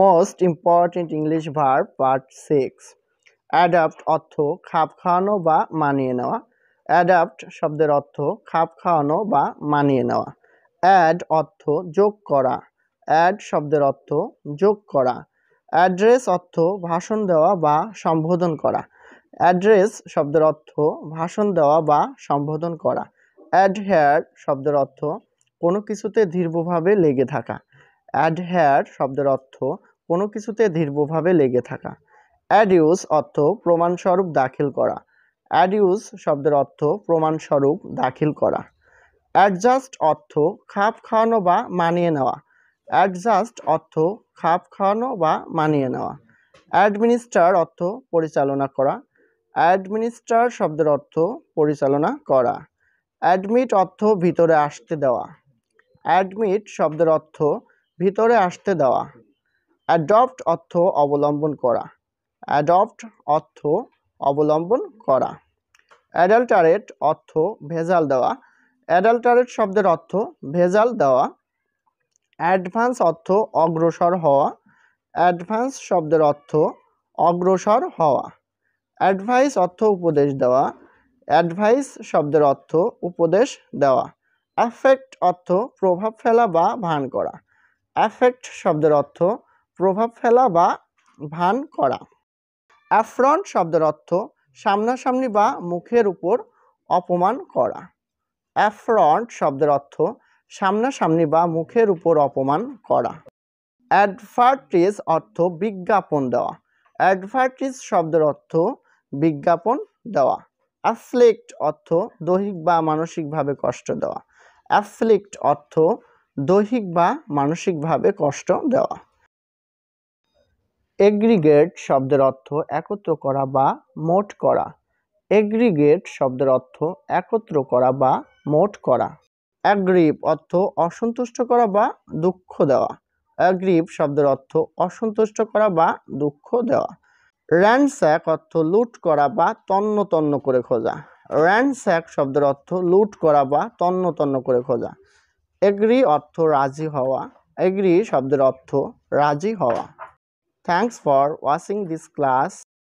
Most important English verb part 6। Adapt অর্থ খাপ খাওয়ানো বা মানিয়ে নেওয়া। অ্যাডাপ্ট শব্দের অর্থ খাপ খাওয়ানো বা মানিয়ে নেওয়া। অ্যাড অর্থ যোগ করা। অ্যাড শব্দের অর্থ যোগ করা। অ্যাড্রেস অর্থ ভাষণ দেওয়া বা সম্বোধন করা। অ্যাড্রেস শব্দের অর্থ ভাষণ দেওয়া বা সম্বোধন করা। অ্যাডহেয়ার শব্দের অর্থ কোনো কিছুতে দৃঢ়ভাবে লেগে থাকা। অ্যাডহেয়ার শব্দের অর্থ কোনো কিছুতে দৃঢ়ভাবে লেগে থাকা। অ্যাডিউস অর্থ প্রমাণস্বরূপ দাখিল করা। অ্যাডিউস শব্দের অর্থ প্রমাণস্বরূপ দাখিল করা। অ্যাডজাস্ট অর্থ খাপ খাওয়ানো বা মানিয়ে নেওয়া। অ্যাডজাস্ট অর্থ খাপ খাওয়ানো বা মানিয়ে নেওয়া। অ্যাডমিনিস্টার অর্থ পরিচালনা করা। অ্যাডমিনিস্টার শব্দের অর্থ পরিচালনা করা। অ্যাডমিট অর্থ ভিতরে আসতে দেওয়া। অ্যাডমিট শব্দের অর্থ ভিতরে আসতে দেওয়া। অ্যাডপ্ট অর্থ অবলম্বন করা। অ্যাডপ্ট অর্থ অবলম্বন করা। অ্যাডাল্টারেট অর্থ ভেজাল দেওয়া। অ্যাডাল্টারেট শব্দের অর্থ ভেজাল দেওয়া। অ্যাডভান্স অর্থ অগ্রসর হওয়া। অ্যাডভান্স শব্দের অর্থ অগ্রসর হওয়া। অ্যাডভাইস অর্থ উপদেশ দেওয়া। অ্যাডভাইস শব্দের অর্থ উপদেশ দেওয়া। অ্যাফেক্ট অর্থ প্রভাব ফেলা বা ভান করা। অ্যাফেক্ট শব্দের অর্থ প্রভাব ফেলা বা ভান করা। অ্যাফ্রন্ট শব্দের অর্থ সামনাসামনি বা মুখের উপর অপমান করা। অ্যাফ্রন্ট শব্দের অর্থ সামনাসামনি বা মুখের উপর অপমান করা। অ্যাডভার্টিজ অর্থ বিজ্ঞাপন দেওয়া। অ্যাডভার্টিজ শব্দের অর্থ বিজ্ঞাপন দেওয়া। অ্যাফ্লিক্ট অর্থ দৈহিক বা মানসিকভাবে কষ্ট দেওয়া। অ্যাফ্লিক্ট অর্থ দৈহিক বা মানসিকভাবে কষ্ট দেওয়া। এগ্রিগেট শব্দের অর্থ একত্র করা বা মোট করা। এগ্রিগেট শব্দের অর্থ একত্র করা বা মোট করা। অ্যাগ্রিভ অর্থ অসন্তুষ্ট করা বা দুঃখ দেওয়া। অ্যাগ্রিভ শব্দের অর্থ অসন্তুষ্ট করা বা দুঃখ দেওয়া। র্যানস্যাক অর্থ লুট করা বা তন্ন তন্ন করে খোঁজা। র্যানস্যাক শব্দের অর্থ লুট করা বা তন্ন তন্ন করে খোঁজা। এগ্রি অর্থ রাজি হওয়া। এগ্রি শব্দের অর্থ রাজি হওয়া। Thanks for watching this class.